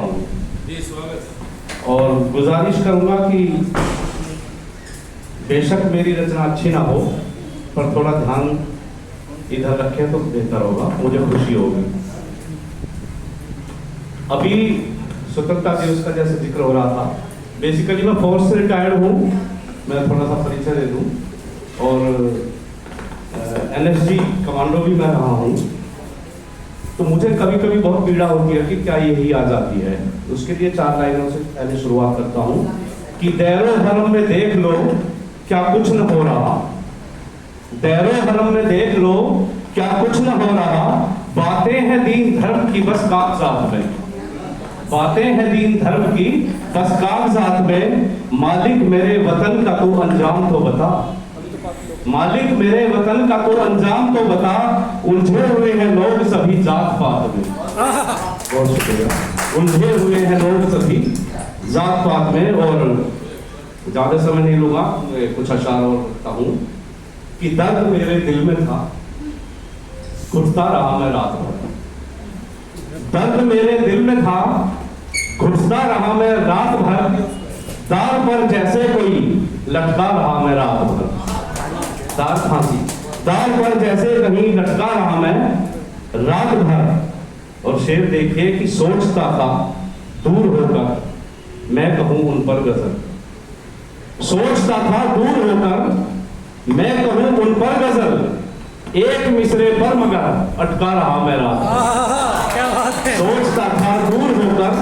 करता हूँ जी स्वागत। और गुजारिश करूँगा कि बेशक मेरी रचना अच्छी ना हो, पर थोड़ा ध्यान इधर रखें तो बेहतर होगा, मुझे खुशी होगी। अभी स्वतंत्रता दिवस का जैसे जिक्र हो रहा था, बेसिकली मैं फोर्स से रिटायर्ड हूँ। मैं थोड़ा सा परिचय दे दूँ, और एनएसजी कमांडो भी मैं रहा हूँ। तो मुझे कभी कभी बहुत पीड़ा होती है कि क्या यही आज़ादी है। उसके लिए 4 लाइनों से पहले शुरुआत करता हूँ कि दैरो हरम में देख लो क्या कुछ न हो रहा, दैरो हरम में देख लो क्या कुछ न हो रहा, बातें हैं दीन धर्म की बस कागजात में, बातें हैं दीन धर्म की बस कागजात में, मालिक मेरे वतन का तो अंजाम तो बता, मालिक मेरे वतन का तो अंजाम तो बता, उलझे हुए हैं लोग सभी जात पात में। बहुत शुक्रिया। उलझे हुए हैं लोग सभी जात पात में। और ज्यादा समय नहीं लूंगा, कुछ अशार और रखता हूँ कि दर्द मेरे दिल में था, घुटता रहा मैं रात भर, दर्द मेरे दिल में था, घुटता रहा मैं रात भर, दार पर जैसे कोई लटका रहा मैं रात भर, दार फांसी दार पर जैसे कहीं लटका रहा मैं रात भर। और शेर देखिए कि सोचता था दूर होकर मैं कहूं उन पर गजल, सोचता था दूर होकर मैं कहूं उन पर गजल, एक मिसरे पर मगर अटका रहा मैं रात। क्या बात है। सोचता था दूर होकर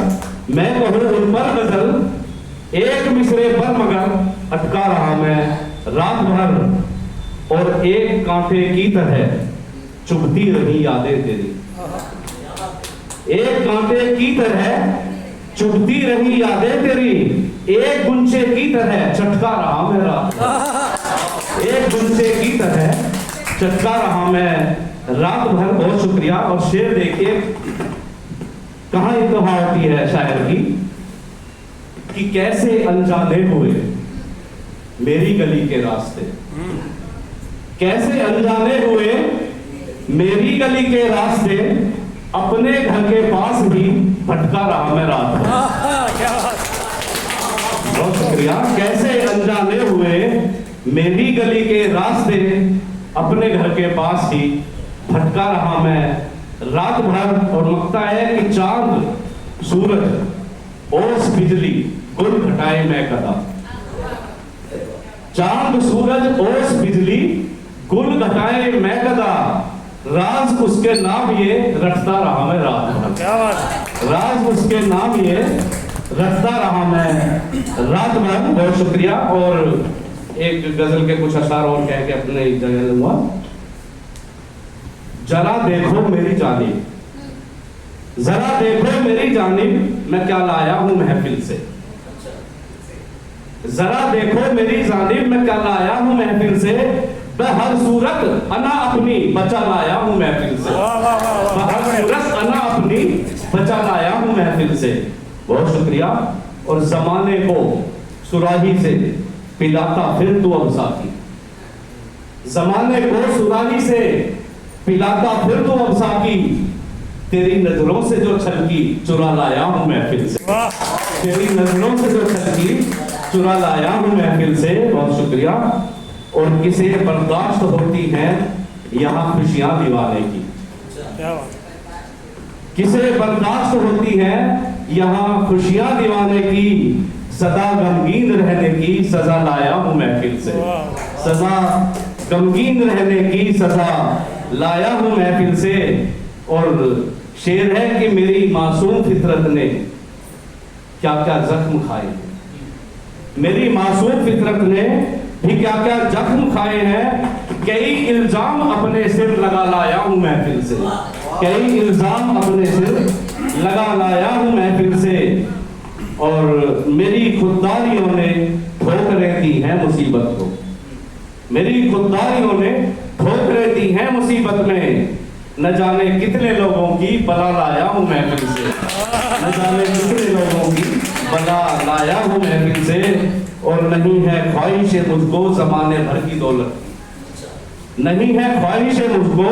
मैं कहूं उन पर गजल, एक मिसरे पर मगर अटका रहा मैं रात भर। और एक कांटे की तरह चुभती रही यादें तेरी, एक कांटे की तरह चुभती रही यादें तेरी, एक गुंचे की तरह चटका रहा मैं रात, एक गुंचे की तरह चटका रहा मैं रात भर। बहुत शुक्रिया। और शेर देखिए कहां इंतहा होती है शायर की कि कैसे अनजाने हुए मेरी गली के रास्ते, कैसे अनजाने हुए मेरी गली के रास्ते, अपने घर के पास ही भटका रहा मैं रात भर। बहुत शुक्रिया। कैसे अनजाने हुए मेरी गली के रास्ते, अपने घर के पास ही भटका रहा मैं रात भर। और मकता है कि चांद सूरज ओस बिजली गुल घटाए मैं कदा, चांद सूरज ओस बिजली गुल घटाए मैं कदा, राज उसके नाम ये रटता रहा मैं रात भर। क्या बात। राज उसके नाम ये रटता रहा मैं रात भर। बहुत शुक्रिया। और एक गजल के कुछ अशार और कह के अपने जगह लूंगा। जरा देखो मेरी जानिब, जरा देखो मेरी जानिब, मैं क्या लाया हूं महफिल से, जरा देखो मेरी जानिब, मैं क्या लाया हूं महफिल से, मैं हर सूरत अना अपनी बचा लाया हूं महफिल से, मैं हर सूरत अना अपनी बचा लाया हूं महफिल से। बहुत शुक्रिया। और जमाने को सुराही से पिलाता फिर तू अब साकी, जमाने को सुराही से पिलाता फिर तू अब साकी, तेरी नजरों से जो छलकी चुरा लाया हूं महफिल से, तेरी नजरों से जो छलकी चुरा लाया हूं महफिल से। बहुत शुक्रिया। और किसे बर्दाश्त होती हैं यहाँ खुशियां दीवाने की, किसे बर्दाश्त होती हैं यहाँ खुशियां दीवाने की, सदा गमगीन रहने की सजा लाया हूं महफिल से, सदा गमगीन रहने की सजा लाया हूं महफिल से। और शेर है कि मेरी मासूम फितरत ने क्या क्या जख्म खाए, मेरी मासूम फितरत ने भी क्या क्या जख्म खाए हैं, कई इल्जाम अपने सिर लगा लाया हूं महफिल से, कई इल्जाम अपने सिर लगा लाया हूं महफिल से। और मेरी खुददारियों ने ठोकरें दी हैं मुसीबत को, मेरी खुददारियों ने ठोकरें दी हैं मुसीबत में, न जाने कितने लोगों की बला लाया हूं महफिल से, न जाने कितने लोगों की बला लाया हूं महफिल से। और नहीं है ख्वाहिश मुझको जमाने भर की दौलत की, नहीं है ख्वाहिश मुझको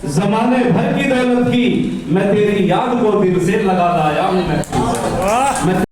जमाने भर की दौलत की, मैं तेरी याद को दिल से लगा लाया हूं महफिल मैं